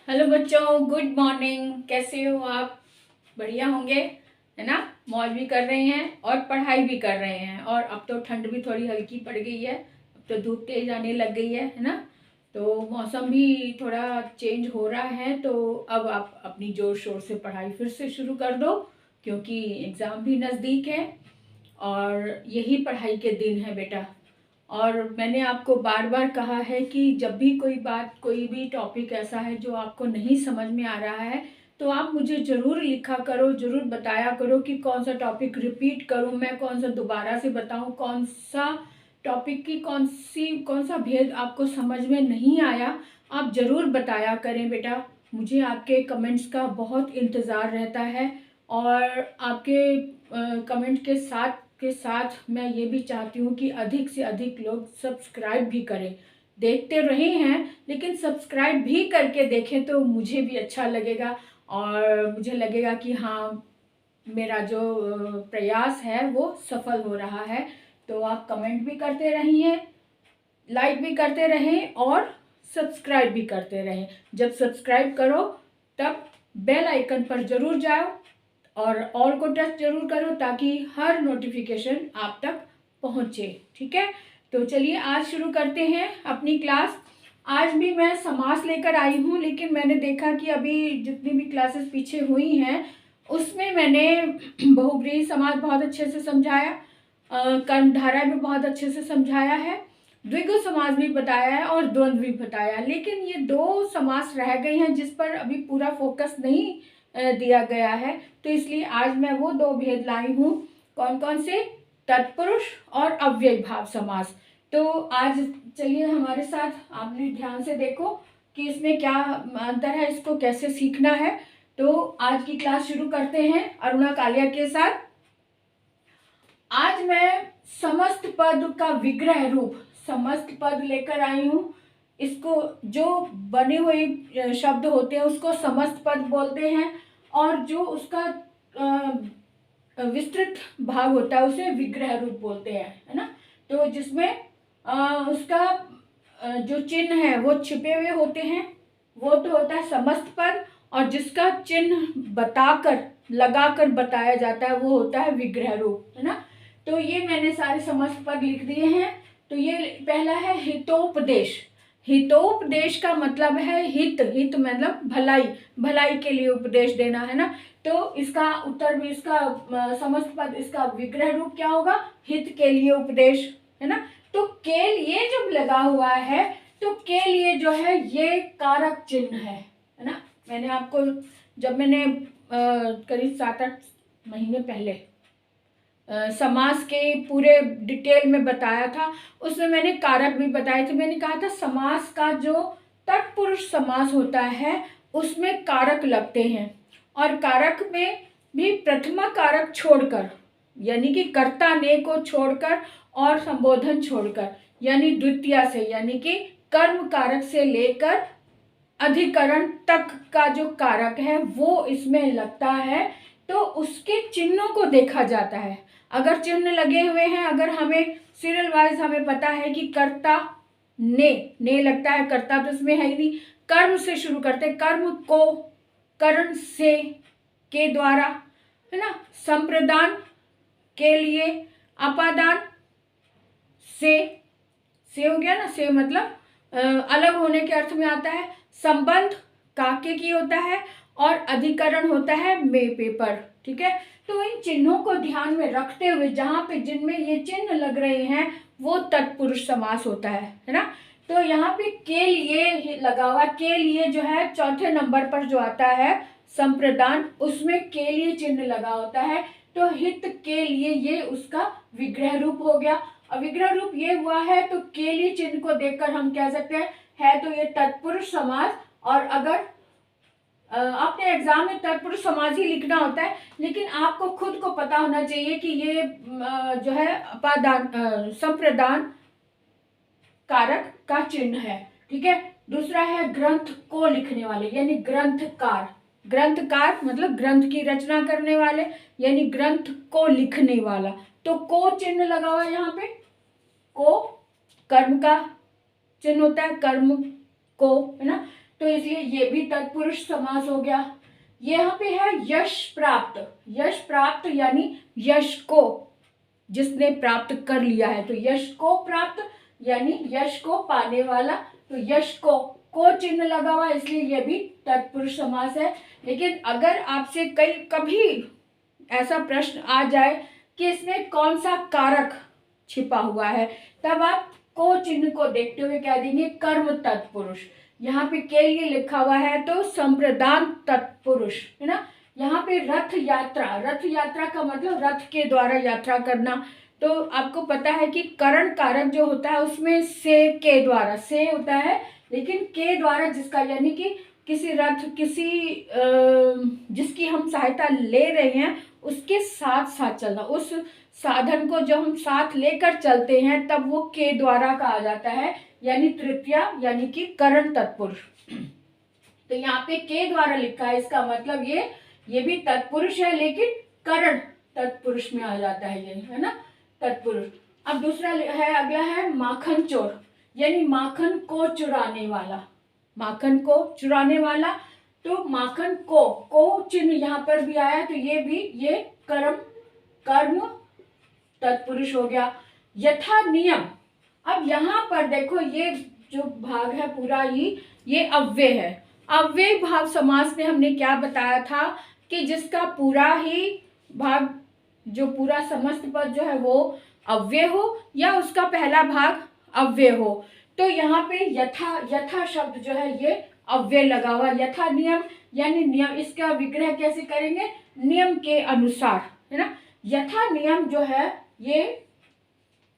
Hello बच्चों, good morning. कैसे हो आप? बढ़िया होंगे, है ना। मौज भी कर रहे हैं और पढ़ाई भी कर रहे हैं। और अब तो ठंड भी थोड़ी हल्की पड़ गई है। अब तो धूप तेज आने लग गई है ना। तो मौसम भी थोड़ा चेंज हो रहा है। तो अब आप अपनी जोर शोर से पढ़ाई फिर से शुरू कर दो, क्योंकि एग्ज़ाम भी नज़दीक है और यही पढ़ाई के दिन है बेटा। और मैंने आपको बार बार कहा है कि जब भी कोई बात, कोई भी टॉपिक ऐसा है जो आपको नहीं समझ में आ रहा है, तो आप मुझे ज़रूर लिखा करो, ज़रूर बताया करो कि कौन सा टॉपिक रिपीट करूं मैं, कौन सा दोबारा से बताऊं, कौन सा टॉपिक की कौन सा भेद आपको समझ में नहीं आया। आप ज़रूर बताया करें बेटा। मुझे आपके कमेंट्स का बहुत इंतज़ार रहता है। और आपके कमेंट के साथ मैं ये भी चाहती हूँ कि अधिक से अधिक लोग सब्सक्राइब भी करें। देखते रहे हैं लेकिन सब्सक्राइब भी करके देखें तो मुझे भी अच्छा लगेगा। और मुझे लगेगा कि हाँ, मेरा जो प्रयास है वो सफल हो रहा है। तो आप कमेंट भी करते रहिए, लाइक भी करते रहें और सब्सक्राइब भी करते रहें। जब सब्सक्राइब करो तब बेल आइकन पर जरूर जाओ और ऑल को टच जरूर करो, ताकि हर नोटिफिकेशन आप तक पहुंचे। ठीक है, तो चलिए आज शुरू करते हैं अपनी क्लास। आज भी मैं समास लेकर आई हूँ, लेकिन मैंने देखा कि अभी जितनी भी क्लासेस पीछे हुई हैं उसमें मैंने बहुब्रीहि समास बहुत अच्छे से समझाया, कर्मधारय भी बहुत अच्छे से समझाया है, द्विगु समास भी बताया है और द्वंद्व भी बताया है। लेकिन ये दो समास रह गए हैं जिस पर अभी पूरा फोकस नहीं दिया गया है। तो इसलिए आज मैं वो दो भेद लाई हूँ। कौन कौन से? तत्पुरुष और अव्ययी भाव समास। तो आज चलिए हमारे साथ, आपने ध्यान से देखो कि इसमें क्या अंतर है, इसको कैसे सीखना है। तो आज की क्लास शुरू करते हैं अरुणा कालिया के साथ। आज मैं समस्त पद का विग्रह रूप, समस्त पद लेकर आई हूँ। इसको जो बने हुए शब्द होते हैं उसको समस्त पद बोलते हैं, और जो उसका विस्तृत भाग होता है उसे विग्रह रूप बोलते हैं, है ना। तो जिसमें उसका जो चिन्ह है वो छिपे हुए होते हैं, वो तो होता है समस्त पद। और जिसका चिन्ह बताकर, लगाकर बताया जाता है, वो होता है विग्रह रूप, है ना। तो ये मैंने सारे समस्त पद लिख दिए हैं। तो ये पहला है हितोपदेश। हितोपदेश का मतलब है हित, हित मतलब भलाई, भलाई के लिए उपदेश देना, है ना। तो इसका उत्तर भी, इसका समस्त पद, इसका विग्रह रूप क्या होगा? हित के लिए उपदेश, है ना। तो के लिए जब लगा हुआ है तो के लिए जो है ये कारक चिन्ह है ना। मैंने आपको, जब मैंने करीब 7-8 महीने पहले समास के पूरे डिटेल में बताया था, उसमें मैंने कारक भी बताए थे। मैंने कहा था समास का जो तत्पुरुष समास होता है उसमें कारक लगते हैं, और कारक में भी प्रथमा कारक छोड़कर, यानी कि कर्ता ने को छोड़कर और संबोधन छोड़कर, यानी द्वितीया से, यानी कि कर्म कारक से लेकर अधिकरण तक का जो कारक है वो इसमें लगता है। तो उसके चिन्हों को देखा जाता है। अगर चिन्ह लगे हुए हैं, अगर हमें सीरियल वाइज हमें पता है कि कर्ता ने लगता है, कर्ता तो इसमें है ही नहीं। कर्म से शुरू करते, कर्म को करण से, के द्वारा, है ना। संप्रदान के लिए, अपादान से हो गया ना, से मतलब अलग होने के अर्थ में आता है। संबंध काके की होता है, और अधिकरण होता है में पेपर। ठीक है, तो इन चिन्हों को ध्यान में रखते हुए, जहां पे जिनमें ये चिन्ह लग रहे हैं वो तत्पुरुष समास होता है ना। तो यहाँ पे के लिए लगा हुआ, के लिए जो है चौथे नंबर पर जो आता है संप्रदान, उसमें के लिए चिन्ह लगा होता है। तो हित के लिए ये उसका विग्रह रूप हो गया। अविग्रह रूप ये हुआ है, तो के लिए चिन्ह को देखकर हम कह सकते हैं है तो ये तत्पुरुष समास। और अगर आपने एग्जाम में तत्पुरुष समास ही लिखना होता है, लेकिन आपको खुद को पता होना चाहिए कि ये जो है अपादान, संप्रदान कारक का चिन्ह है। ठीक है, दूसरा है ग्रंथ को लिखने वाले, यानी ग्रंथकार। ग्रंथकार मतलब ग्रंथ की रचना करने वाले, यानी ग्रंथ को लिखने वाला। तो को चिन्ह लगा हुआ है यहाँ पे। को कर्म का चिन्ह होता है, कर्म को, है ना। तो इसलिए ये भी तत्पुरुष समास हो गया। ये यहाँ पे है यश प्राप्त, यश प्राप्त यानी यश को जिसने प्राप्त कर लिया है, तो यश को प्राप्त यानी यश को पाने वाला, तो यश को चिन्ह लगा हुआ, इसलिए यह भी तत्पुरुष समास है। लेकिन अगर आपसे कभी ऐसा प्रश्न आ जाए कि इसमें कौन सा कारक छिपा हुआ है, तब आप को चिन्ह को देखते हुए क्या देंगे, कर्म तत्पुरुष। यहाँ पे के लिए लिखा हुआ है तो संप्रदान तत्पुरुष है ना। यहाँ पे रथ यात्रा, रथ यात्रा का मतलब रथ के द्वारा यात्रा करना। तो आपको पता है कि करण कारक जो होता है उसमें से के द्वारा से होता है, लेकिन के द्वारा जिसका यानी कि किसी रथ जिसकी हम सहायता ले रहे हैं उसके साथ साथ चलना, उस साधन को जो हम साथ लेकर चलते हैं तब वो के द्वारा कहा जाता है, यानी तृतीया यानी कि करण तत्पुरुष। तो यहाँ पे के द्वारा लिखा है, इसका मतलब ये भी तत्पुरुष है लेकिन करण तत्पुरुष में आ जाता है, ये है ना तत्पुरुष। अब दूसरा है, अगला है माखन चोर, यानी माखन को चुराने वाला, माखन को चुराने वाला। तो माखन को चिन्ह यहाँ पर भी आया, तो ये कर्म तत्पुरुष हो गया। यथा नियम, अब यहाँ पर देखो ये जो भाग है पूरा ही ये अव्यय है। अव्यय भाव समास में हमने क्या बताया था कि जिसका पूरा ही भाग, जो पूरा समस्त पद जो है वो अव्यय हो या उसका पहला भाग अव्यय हो। तो यहाँ पे यथा शब्द जो है ये अव्यय लगा हुआ, यथा नियम यानी नियम, इसका विग्रह कैसे करेंगे, नियम के अनुसार, है ना। यथा नियम जो है ये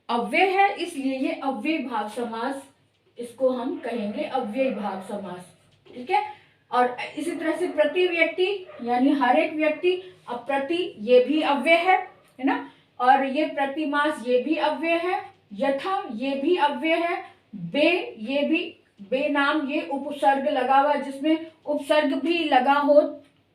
अव्यय है, इसलिए ये अव्यय भाव समास, इसको हम कहेंगे अव्यय भाव समास, ठीक है। और इसी तरह से प्रति व्यक्ति यानी हर एक व्यक्ति, अब प्रति ये भी अव्यय है ना, और ये प्रतिमास ये भी अव्यय है, यथा ये भी अव्यय है, बे ये भी, बे नाम ये उपसर्ग लगा हुआ, जिसमें उपसर्ग भी लगा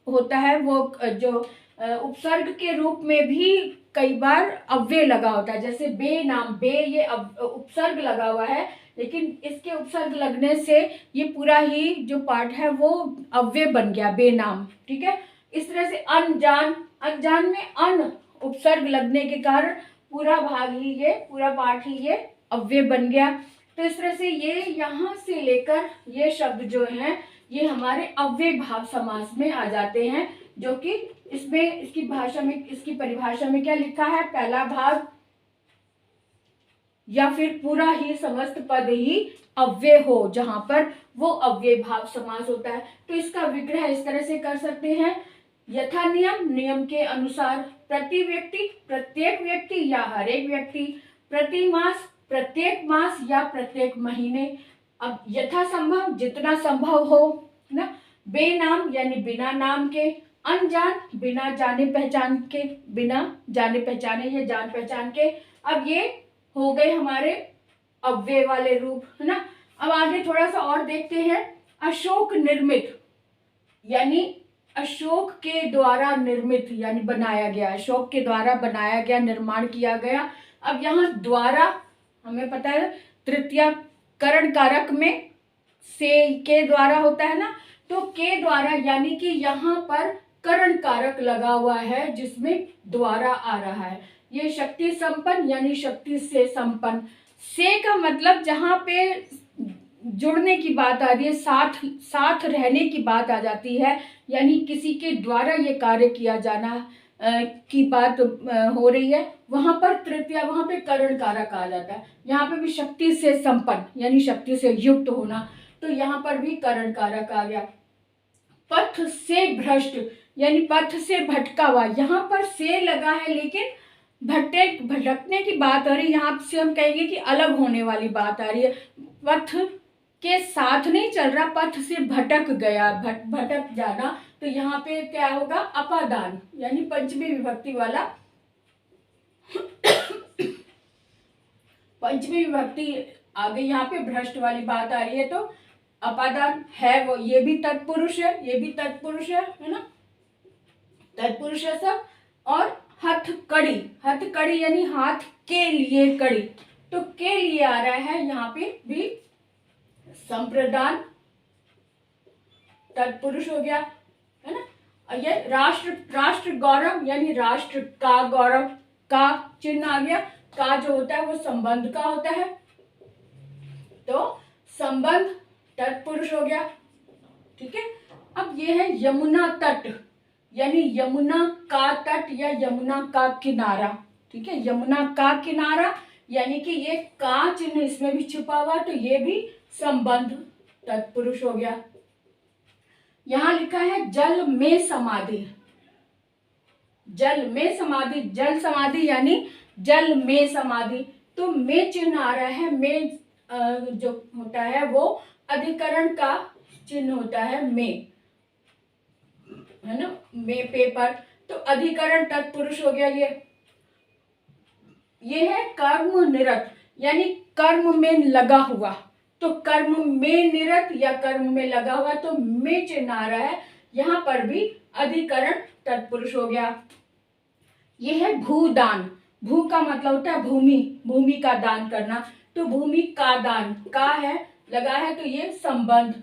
होता है, वो जो उपसर्ग के रूप में भी कई बार अव्यय लगा होता है, जैसे बे नाम, बे ये उपसर्ग लगा हुआ है, लेकिन इसके उपसर्ग लगने से ये पूरा ही जो पाठ है वो अव्यय बन गया, बे नाम, ठीक है। इस तरह से अनजान, अनजान में अन उपसर्ग लगने के कारण पूरा भाग ही ये, पूरा पाठ ही ये अव्यय बन गया। तो इस तरह से ये यहाँ से लेकर ये शब्द जो हैं ये हमारे अव्यय भाव समास में आ जाते हैं, जो कि इसमें इसकी भाषा में, इसकी परिभाषा में क्या लिखा है, पहला भाग या फिर पूरा ही समस्त पद ही अव्यय हो, जहां पर वो अव्यय भाव समास होता है। तो इसका विग्रह इस तरह से कर सकते हैं, यथा नियम नियम के अनुसार, प्रति व्यक्ति प्रत्येक व्यक्ति या हर एक व्यक्ति, प्रति मास प्रत्येक मास या प्रत्येक महीने, अब यथा संभव जितना संभव हो ना, बेनाम यानी बिना नाम के, अनजान बिना जाने पहचान के, बिना जाने पहचाने या जान पहचान के। अब ये हो गए हमारे अव्यय वाले रूप, है ना। अब आगे थोड़ा सा और देखते हैं, अशोक निर्मित यानी अशोक के द्वारा निर्मित यानी बनाया गया, अशोक के द्वारा बनाया गया, निर्माण किया गया। अब यहाँ द्वारा हमें पता है तृतीया करण कारक में से के द्वारा होता है ना, तो के द्वारा यानी कि यहाँ पर करण कारक लगा हुआ है जिसमें द्वारा आ रहा है। ये शक्ति संपन्न यानी शक्ति से संपन्न, से का मतलब जहाँ पे जुड़ने की बात आ रही है, साथ रहने की बात आ जाती है, यानी किसी के द्वारा ये कार्य किया जाना की बात हो रही है, वहां पर तृतीया, वहां पे करण कारक आ जाता है। यहाँ पे भी शक्ति से संपन्न यानी शक्ति से युक्त होना, तो यहाँ पर भी करण कारक आ गया। पथ से भ्रष्ट यानी पथ से भटका हुआ, यहाँ पर से लगा है लेकिन भटकने की बात आ रही है, यहाँ से हम कहेंगे कि अलग होने वाली बात आ रही है, पथ के साथ नहीं चल रहा, पथ से भटक गया, भटक जाना। तो यहाँ पे क्या होगा, अपादान यानी पंचमी विभक्ति वाला पंचमी विभक्ति आ गई, यहाँ पे भ्रष्ट वाली बात आ रही है, तो अपादान है वो, ये भी तत्पुरुष है, ये भी तत्पुरुष है ना, तत्पुरुष है सब। और हथकड़ी यानी हाथ के लिए कड़ी, तो के लिए आ रहा है, यहाँ पे भी संप्रदान तत्पुरुष हो गया, है ना। और ये राष्ट्र, राष्ट्र गौरव यानी राष्ट्र का गौरव, का चिन्ह आ गया। का जो होता है वो संबंध का होता है, तो संबंध तत्पुरुष हो गया, ठीक है। अब ये है यमुना तट, यानी यमुना का तट या यमुना का किनारा, ठीक है। यमुना का किनारा यानी कि ये का चिन्ह इसमें भी छुपा हुआ, तो ये भी संबंध तत्पुरुष हो गया। यहां लिखा है जल में समाधि, जल में समाधि, जल समाधि यानी जल में समाधि, तो में चिन्ह आ रहा है। में जो होता है वो अधिकरण का चिन्ह होता है, में, है ना, में पेपर, तो अधिकरण तत्पुरुष हो गया। ये है कर्म निरत यानी कर्म में लगा हुआ, तो कर्म में निरत या कर्म में लगा हुआ, तो में चिन्ह आ रहा है, यहां पर भी अधिकरण तत्पुरुष हो गया। ये है भूदान, भू का मतलब होता है भूमि, भूमि का दान करना, तो भूमि का दान, का है लगा है, तो ये संबंध,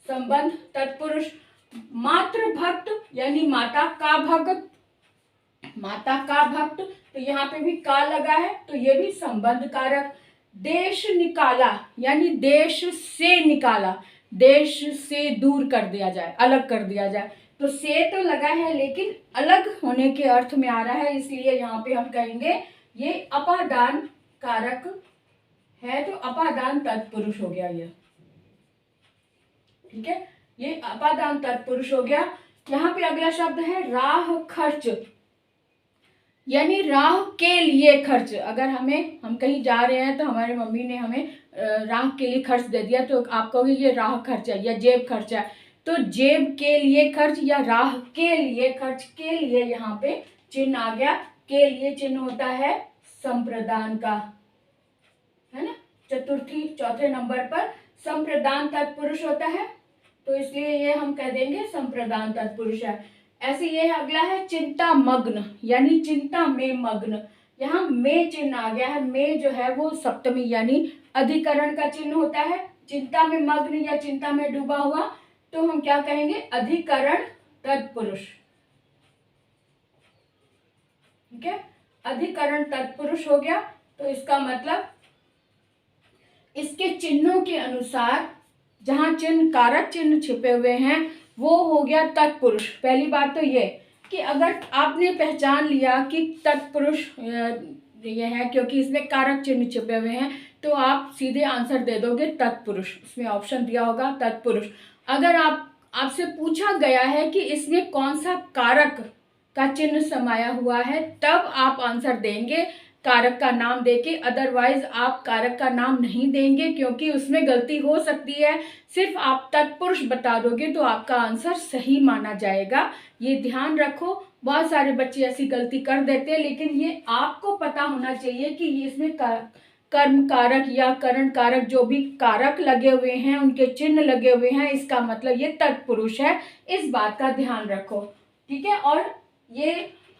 संबंध तत्पुरुष। मातृ भक्त यानी माता का भक्त, माता का भक्त, तो यहाँ पे भी का लगा है, तो ये भी संबंध कारक। देश निकाला यानी देश से निकाला, देश से दूर कर दिया जाए, अलग कर दिया जाए, तो से तो लगा है लेकिन अलग होने के अर्थ में आ रहा है, इसलिए यहाँ पे हम कहेंगे ये अपादान कारक है, तो अपादान तत्पुरुष हो गया ये, ठीक है। ये अपादान तत्पुरुष हो गया। यहाँ पे अगला शब्द है राह खर्च, यानी राह के लिए खर्च। अगर हम कहीं जा रहे हैं तो हमारी मम्मी ने हमें राह के लिए खर्च दे दिया, तो आप कहोगे ये राह खर्च है या जेब खर्च है, तो जेब के लिए खर्च या राह के लिए खर्च, के लिए यहाँ पे चिन्ह आ गया। के लिए चिन्ह होता है संप्रदान का, है ना, चौथे नंबर पर संप्रदान तत्पुरुष होता है, तो इसलिए ये हम कह देंगे संप्रदान तत्पुरुष है। ऐसे ये अगला है चिंता मग्न, यानी चिंता में मग्न, यहाँ में चिन्ह आ गया है। में जो है वो सप्तमी यानी अधिकरण का चिन्ह होता है। चिंता में मग्न या चिंता में डूबा हुआ, तो हम क्या कहेंगे, अधिकरण तत्पुरुष, ठीक है, अधिकरण तत्पुरुष हो गया। तो इसका मतलब इसके चिन्हों के अनुसार जहां चिन्ह कारक चिन्ह छिपे हुए हैं वो हो गया तत्पुरुष। पहली बात तो ये कि अगर आपने पहचान लिया कि तत्पुरुष ये है क्योंकि इसमें कारक चिन्ह छिपे हुए हैं, तो आप सीधे आंसर दे दोगे तत्पुरुष, उसमें ऑप्शन दिया होगा तत्पुरुष। अगर आपसे पूछा गया है कि इसमें कौन सा कारक का चिन्ह समाया हुआ है, तब आप आंसर देंगे कारक का नाम देके, अदरवाइज आप कारक का नाम नहीं देंगे क्योंकि उसमें गलती हो सकती है। सिर्फ आप तत्पुरुष बता दोगे तो आपका आंसर सही माना जाएगा, ये ध्यान रखो। बहुत सारे बच्चे ऐसी गलती कर देते हैं, लेकिन ये आपको पता होना चाहिए कि ये इसमें कर्म कारक या करण कारक जो भी कारक लगे हुए हैं, उनके चिन्ह लगे हुए हैं, इसका मतलब ये तत्पुरुष है, इस बात का ध्यान रखो, ठीक है। और ये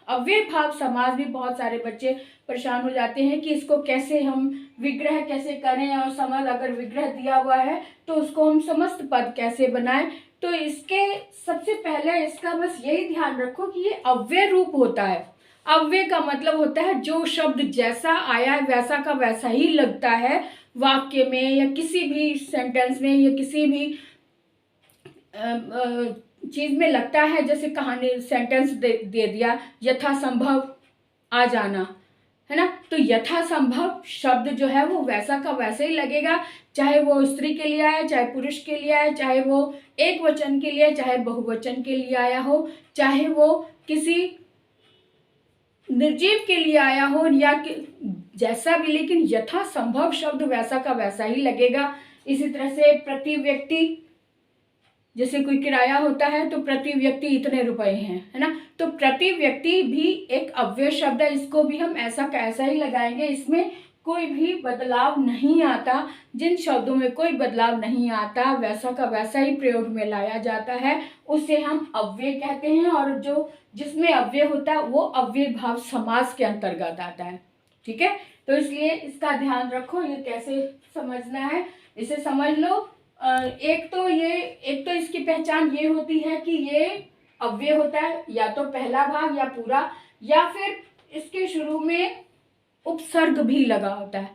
अव्यय भाव समास भी बहुत सारे बच्चे परेशान हो जाते हैं कि इसको कैसे हम विग्रह कैसे करें, और समझ अगर विग्रह दिया हुआ है तो उसको हम समस्त पद कैसे बनाएं। तो इसके सबसे पहले इसका बस यही ध्यान रखो कि ये अव्यय रूप होता है। अव्यय का मतलब होता है जो शब्द जैसा आया है वैसा का वैसा ही लगता है वाक्य में या किसी भी सेंटेंस में या किसी भी चीज में लगता है। जैसे कहानी सेंटेंस दे दिया, यथासंभव आ जाना, है ना, तो यथासंभव शब्द जो है वो वैसा का वैसा ही लगेगा, चाहे वो स्त्री के लिए आया, चाहे पुरुष के लिए आया, चाहे वो एक वचन के लिए, चाहे बहुवचन के लिए आया हो, चाहे वो किसी निर्जीव के लिए आया हो या जैसा भी, लेकिन यथासंभव शब्द वैसा का वैसा ही लगेगा। इसी तरह से प्रति व्यक्ति, जैसे कोई किराया होता है तो प्रति व्यक्ति इतने रुपए हैं, है ना, तो प्रति व्यक्ति भी एक अव्यय शब्द है, इसको भी हम ऐसा का ऐसा ही लगाएंगे, इसमें कोई भी बदलाव नहीं आता। जिन शब्दों में कोई बदलाव नहीं आता वैसा का वैसा ही प्रयोग में लाया जाता है, उसे हम अव्यय कहते हैं। और जो जिसमें अव्यय होता है वो अव्यय भाव समास के अंतर्गत आता है, ठीक है। तो इसलिए इसका ध्यान रखो, ये कैसे समझना है, इसे समझ लो एक तो इसकी पहचान ये होती है कि ये अव्यय होता है, या तो पहला भाग या पूरा, या फिर इसके शुरू में उपसर्ग भी लगा होता है,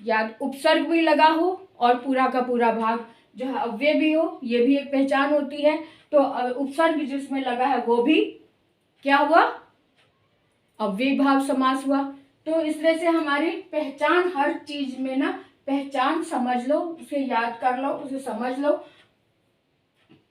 या उपसर्ग भी लगा हो और पूरा का पूरा भाग जो है अव्यय भी हो, ये भी एक पहचान होती है। तो उपसर्ग जिसमें लगा है वो भी क्या हुआ, अव्ययीभाव समास हुआ। तो इस तरह से हमारी पहचान, हर चीज में ना पहचान समझ लो, उसे याद कर लो, उसे समझ लो,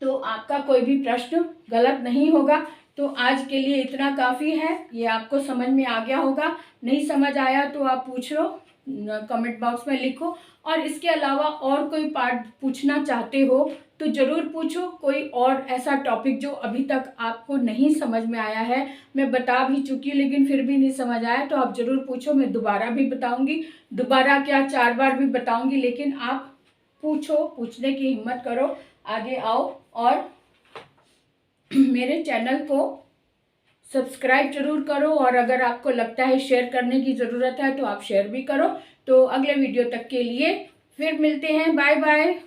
तो आपका कोई भी प्रश्न गलत नहीं होगा। तो आज के लिए इतना काफ़ी है, ये आपको समझ में आ गया होगा। नहीं समझ आया तो आप पूछ लो, कमेंट बॉक्स में लिखो। और इसके अलावा और कोई पार्ट पूछना चाहते हो तो ज़रूर पूछो, कोई और ऐसा टॉपिक जो अभी तक आपको नहीं समझ में आया है, मैं बता भी चुकी हूँ लेकिन फिर भी नहीं समझ आया, तो आप ज़रूर पूछो, मैं दोबारा भी बताऊँगी, दोबारा क्या 4 बार भी बताऊँगी, लेकिन आप पूछो, पूछने की हिम्मत करो, आगे आओ और मेरे चैनल को सब्सक्राइब जरूर करो। और अगर आपको लगता है शेयर करने की ज़रूरत है तो आप शेयर भी करो। तो अगले वीडियो तक के लिए फिर मिलते हैं, बाय बाय।